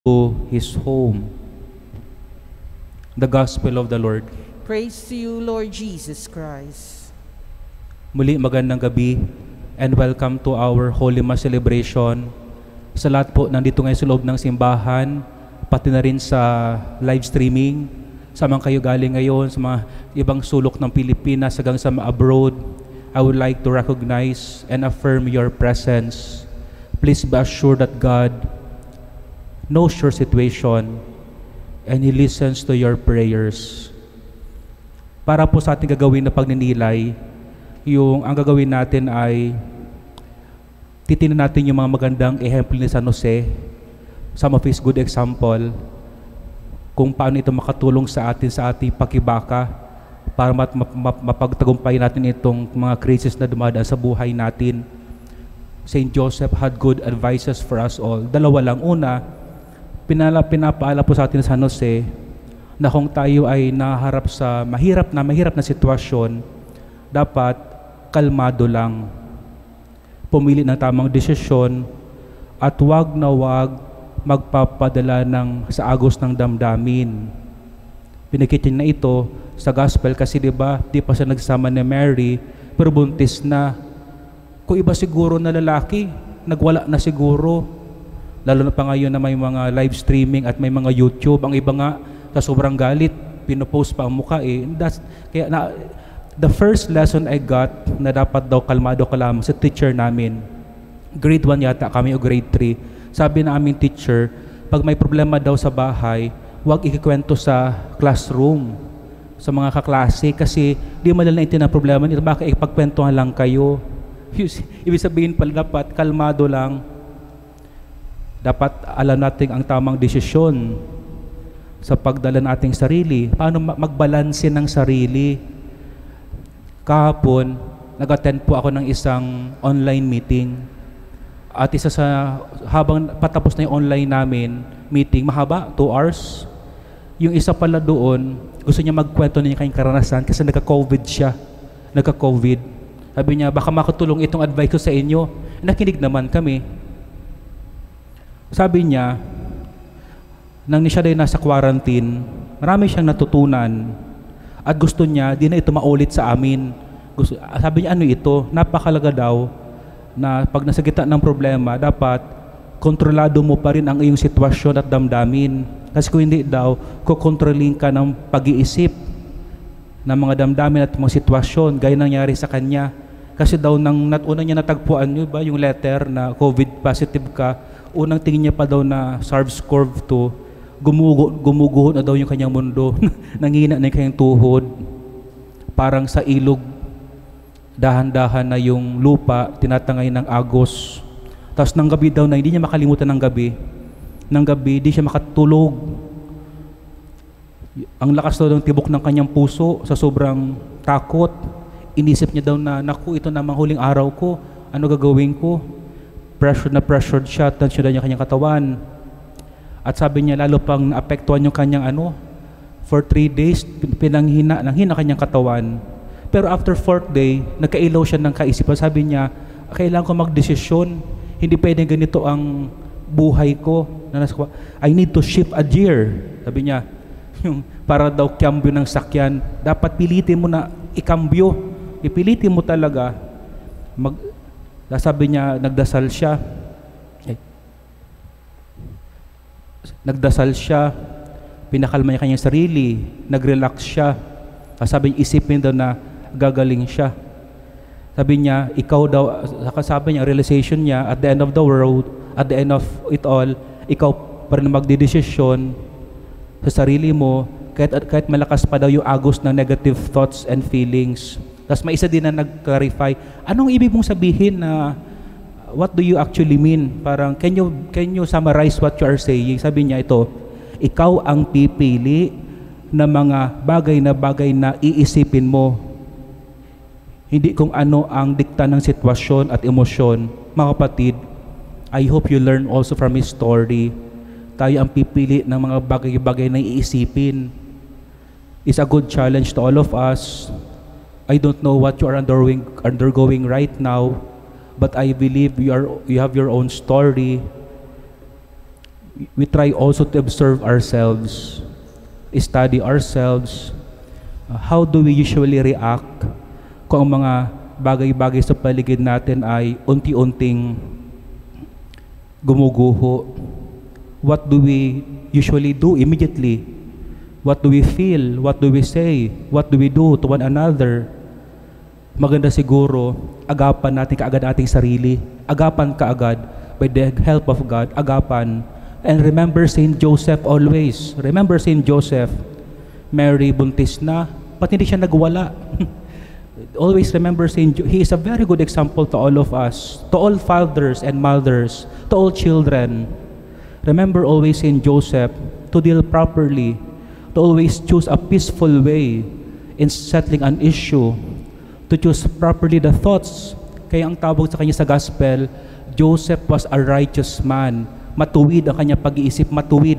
to his home. The Gospel of the Lord. Praise to you, Lord Jesus Christ. Muli magandang gabi and welcome to our Holy Mass celebration. Sa lahat po nandito ngayon sa loob ng simbahan, pati na rin sa live streaming, sa mga kayo galing ngayon, sa mga ibang sulok ng Pilipinas hanggang sa abroad, I would like to recognize and affirm your presence. Please be assured that God knows your situation and He listens to your prayers. Para po sa ating gagawin na pagninilay, ang gagawin natin ay titingnan natin yung mga magandang ehemplo ni San Jose, some of his good example, kung paano ito makatulong sa atin sa ating pakibaka para mapagtagumpay natin itong mga crisis na dumadaan sa buhay natin. Saint Joseph had good advices for us all. Dalawa lang. Una, pinapaala po sa atin San Jose na kung tayo ay naharap sa mahirap na sitwasyon, dapat kalmado lang. Pumili ng tamang desisyon at wag magpapadala sa agos ng damdamin. Pinakita na ito sa gospel kasi di pa siya nagsama ni Mary pero buntis na. Kung iba siguro na lalaki, nagwala na siguro. Lalo na pa ngayon na may mga live streaming at may mga YouTube. Ang iba nga, sa sobrang galit, pinopost pa ang mukha eh. The first lesson I got na dapat daw kalmado ka lamang sa teacher namin. Grade 1 yata kami o grade 3. Sabi na aming teacher, pag may problema daw sa bahay, huwag ikikwento sa classroom, sa mga kaklase kasi di madala naintindihan ang problema nito. Baka ipagkwentuhan lang kayo. Ibig sabihin pala dapat kalmado lang. Dapat alam natin ang tamang desisyon sa pagdala nating sarili. Paano magbalanse ng sarili? Kahapon, nag-attend po ako ng isang online meeting. At habang patapos na yung online namin meeting, mahaba, 2 hours. Yung isa pala doon, gusto niya magkwento na yung kanyang karanasan kasi nagka-COVID siya. Nagka-COVID. Sabi niya, baka makatulong itong advice ko sa inyo. Nakinig naman kami. Sabi niya, nang siya din nasa quarantine, marami siyang natutunan at gusto niya, di na ito maulit sa amin. Sabi niya, ano ito? Napakalaga daw na pag nasa gitna ng problema, dapat kontrolado mo pa rin ang iyong sitwasyon at damdamin. Kasi kung hindi daw, kukontrolling ka ng pag-iisip ng mga damdamin at mga sitwasyon, gaya nangyari sa kanya. Kasi daw, unang niya natagpuan nyo ba yung letter na COVID positive ka, unang tingin niya pa daw na SARS-CoV-2, gumuguho na daw yung kanyang mundo, nangina na yung kanyang tuhod, parang sa ilog, dahan-dahan na yung lupa, tinatangay ng agos. Tapos ng gabi daw na hindi niya makalimutan ng gabi, di siya makatulog. Ang lakas daw ng tibok ng kanyang puso sa sobrang takot. Inisip niya daw na, naku, ito namang huling araw ko, ano gagawin ko? Pressured siya, tansyon niya kanyang katawan. At sabi niya, lalo pang naapektuhan yung kanyang for 3 days, pinanghina kanyang katawan. Pero after 4th day, nagkailaw siya ng kaisipan. Sabi niya, kailangan ko magdesisyon. Hindi pwedeng ganito ang buhay ko. I need to shift a gear. Sabi niya, yung para daw kambyo ng sakyan, dapat pilitin mo na ikambyo. Ipilitin mo talaga. Sabi niya, nagdasal siya, pinakalma niya kanyang sarili, nagrelax siya. Sabi niya, isipin daw na gagaling siya. Sabi niya, ikaw daw, sabi niya, realization niya, at the end of the world, at the end of it all, ikaw pa rin magdidesisyon sa sarili mo, kahit malakas pa daw yung agos ng negative thoughts and feelings. Tapos may isa din na nag-clarify, anong ibig mong sabihin na, what do you actually mean? Parang, can you summarize what you are saying? Sabi niya ito, ikaw ang pipili ng mga bagay na iisipin mo. Hindi kung ano ang dikta ng sitwasyon at emosyon. Mga kapatid, I hope you learn also from his story. Tayo ang pipili ng mga bagay-bagay na iisipin. It's a good challenge to all of us. I don't know what you are undergoing right now, but I believe you have your own story. we try also to observe ourselves, study ourselves. How do we usually react kung ang mga bagay-bagay sa paligid natin ay unti-unting gumuguho? What do we usually do immediately? What do we feel? What do we say? What do we do to one another? Maganda siguro, agapan natin kaagad ating sarili. Agapan kaagad by the help of God. Agapan. And remember Saint Joseph always. Remember Saint Joseph. Mary buntis na, ba't hindi siya nagwala? Always remember he is a very good example to all of us, to all fathers and mothers, to all children. Remember always Saint Joseph to deal properly, to always choose a peaceful way in settling an issue, to choose properly the thoughts. Kaya ang tawag sa kanya sa gospel, Joseph was a righteous man. Matuwid ang kanyang pag-iisip, matuwid.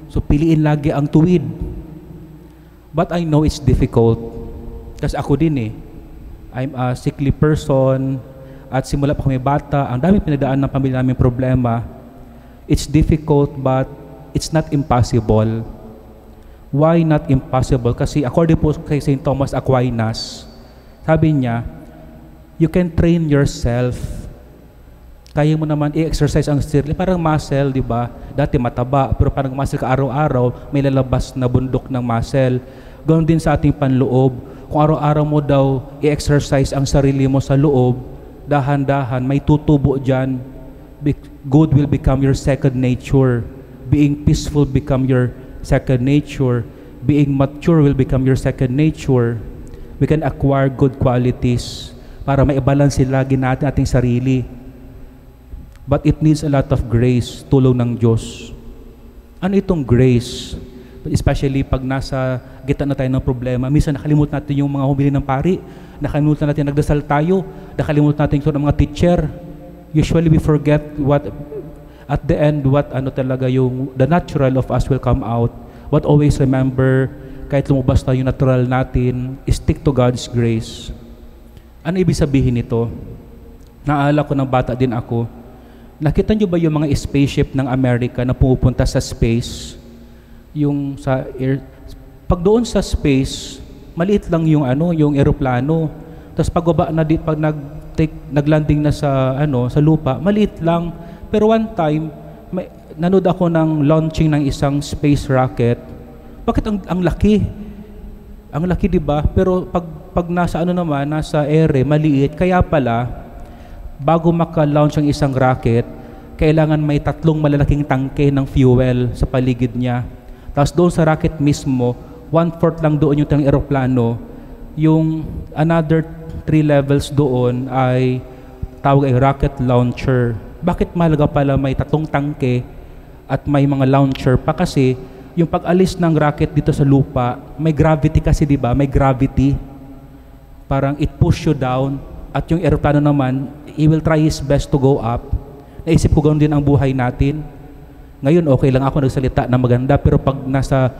So piliin lagi ang tuwid. But I know it's difficult. Kasi ako din I'm a sickly person. At simula pa kami bata, ang dami pinadaan ng pamilya namin problema. It's difficult but it's not impossible. Why not impossible? Kasi according po kay St. Thomas Aquinas, sabi niya, you can train yourself. Kaya mo naman i-exercise ang sarili. Parang muscle, di ba? Dati mataba, pero parang muscle ka araw-araw, may lalabas na bundok ng muscle. Ganoon din sa ating panloob. Kung araw-araw mo daw i-exercise ang sarili mo sa loob, dahan-dahan, may tutubo dyan. Good will become your second nature. Being peaceful become your second nature. Being mature will become your second nature. We can acquire good qualities para maibalance lagi natin ating sarili. But it needs a lot of grace, tulong ng Diyos. Ano itong grace? Especially pag nasa gitna na tayo ng problema, minsan nakalimutan natin yung mga humili ng pari, nakalimutan natin nagdasal tayo, nakalimutan natin yung mga teacher. Usually we forget what, at the end, what talaga yung, the natural of us will come out. But always remember, kahit lumabas na yung natural natin, stick to God's grace. Ano ibig sabihin nito? Naalala ko ng bata din ako. Nakita nyo ba yung mga spaceship ng Amerika na pumupunta sa space? Yung sa air, pag doon sa space, maliit lang yung yung eroplano. Tapos pagbaba na pag naglanding na sa sa lupa, maliit lang. Pero one time, nanood ako ng launching ng isang space rocket. Bakit ang laki? Ang laki, 'di ba? Pero pag nasa naman, nasa ere, maliit. Kaya pala bago maka-launch ang isang rocket, kailangan may 3 malalaking tangke ng fuel sa paligid niya. Tapos doon sa rocket mismo, 1/4 lang doon yung eroplano. Yung another 3 levels doon ay tawag ay rocket launcher. Bakit mahalaga pala may 3 tangke at may mga launcher pa? Kasi yung pag-alis ng rocket dito sa lupa, may gravity kasi, di ba? May gravity. Parang it push you down. At yung eroplano naman, he will try his best to go up. Naisip ko ganoon din ang buhay natin. Ngayon, okay lang ako nagsalita na maganda, pero pag nasa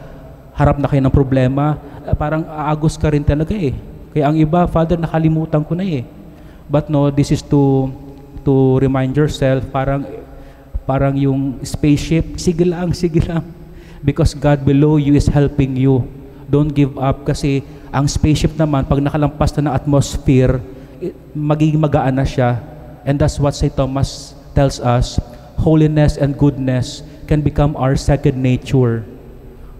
harap na kayo ng problema, parang aagos ka rin talaga Kaya ang iba, Father, nakalimutan ko na But no, this is to remind yourself, parang yung spaceship, sige lang. Because God below you is helping you. Don't give up kasi ang spaceship naman, pag nakalampas na ng atmosphere, magiging magaan na siya. And that's what St. Thomas tells us. Holiness and goodness can become our second nature.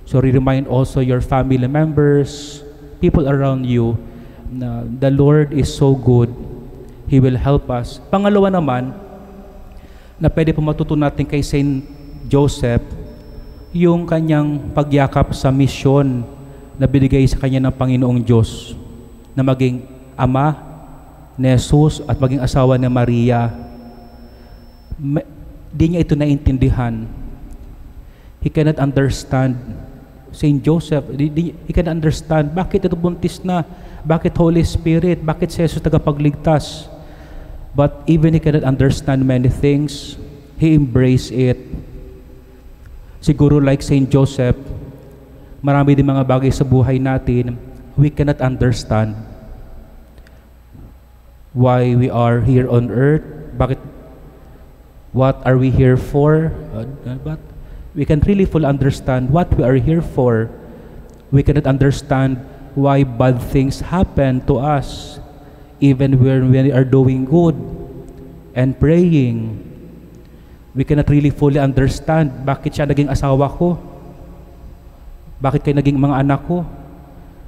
So remind also your family members, people around you, na the Lord is so good. He will help us. Pangalawa naman, na pwede po matutunan natin kay Saint Joseph, yung kanyang pagyakap sa misyon na binigay sa kanya ng Panginoong Diyos, na maging ama ni Jesus at maging asawa ni Maria. Di niya ito naintindihan. He cannot understand. Saint Joseph, he cannot understand bakit ito buntis na, bakit Holy Spirit, bakit si Jesus tagapagligtas. But even he cannot understand many things, he embraced it. Siguro like Saint Joseph, marami din mga bagay sa buhay natin we cannot understand. Why we are here on earth, what are we here for? But We can really fully understand what we are here for. We cannot understand why bad things happen to us, even when we are doing good and praying. We cannot really fully understand bakit siya naging asawa ko, bakit kayo naging mga anak ko,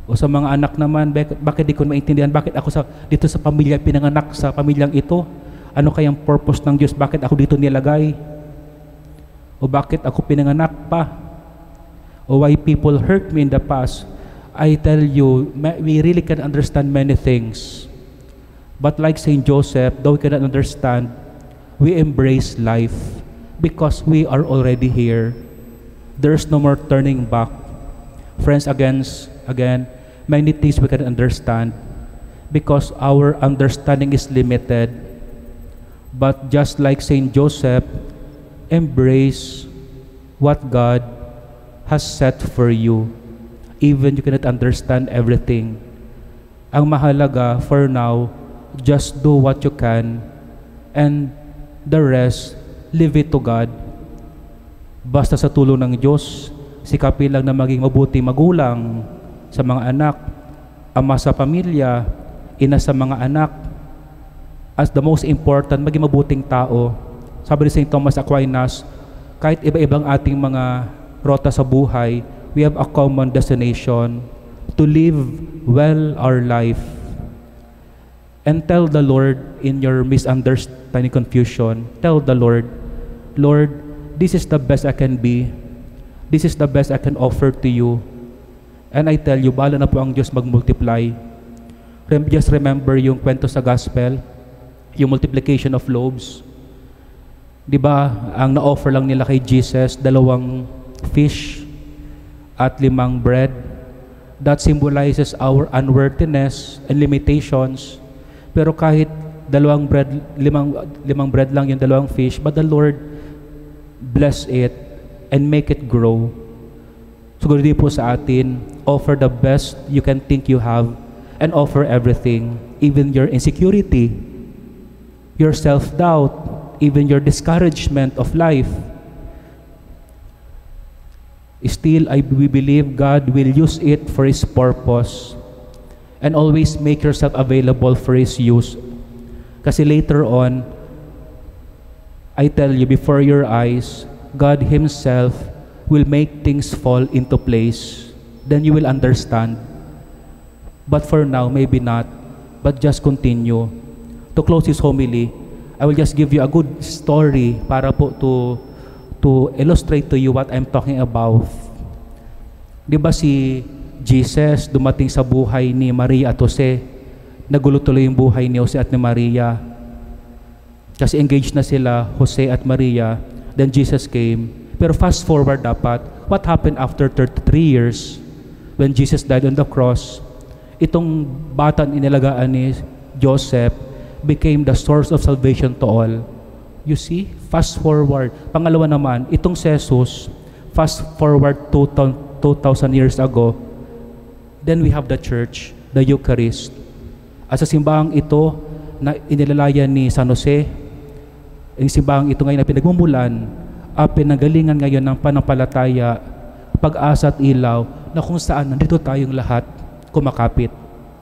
o sa mga anak naman, bakit di ko maintindihan, bakit ako dito sa pamilya pinanganak sa pamilyang ito, ano kayang purpose ng Diyos, bakit ako dito nilagay, o bakit ako pinanganak pa, o why people hurt me in the past. I tell you, we really can understand many things. But like Saint Joseph, though we cannot understand, we embrace life because we are already here. There's no more turning back. Friends, again, many things we can understand because our understanding is limited. But just like Saint Joseph, embrace what God has set for you. Even you cannot understand everything. Ang mahalaga for now, just do what you can, and the rest, leave it to God. Basta sa tulong ng Diyos, sikapin lang na maging mabuting magulang sa mga anak, ama sa pamilya, ina sa mga anak. As the most important, maging mabuting tao. Sabi ni St. Thomas Aquinas, kahit iba-ibang ating mga rota sa buhay, we have a common destination to live well our life. And tell the Lord in your misunderstanding, confusion, tell the Lord, Lord, this is the best I can be. This is the best I can offer to you. And I tell you, bahala na po ang Diyos mag-multiply. Just remember yung kwento sa gospel, yung multiplication of loaves. Diba, ang na-offer lang nila kay Jesus, 2 fish at 5 bread. That symbolizes our unworthiness and limitations. Pero kahit 2 bread, 5 bread lang yung 2 fish, but the Lord bless it and make it grow. Siguro di po sa atin, offer the best you can think you have and offer everything, even your insecurity, your self-doubt, even your discouragement of life. Still, we believe God will use it for His purpose, and always make yourself available for His use. Kasi later on, I tell you, before your eyes, God Himself will make things fall into place. Then you will understand. But for now, maybe not. But just continue. To close this homily, I will just give you a good story para po to illustrate to you what I'm talking about. Di ba si Jesus dumating sa buhay ni Maria at Jose? Nagulo tuloy yung buhay ni Jose at ni Maria. Kasi engaged na sila, Jose at Maria. Then Jesus came. Pero fast forward dapat, what happened after 33 years when Jesus died on the cross? Itong bata inilagaan ni Joseph became the source of salvation to all. You see? Fast forward. Pangalawa naman, itong si Jesus, fast forward 2,000 years ago, then we have the church, the Eucharist. At sa simbahang ito, na inilalaya ni San Jose, yung simbahang ito ngayon na pinagmumulan, pinagalingan ngayon ng panampalataya, pag-asa at ilaw, na kung saan nandito tayong lahat kumakapit.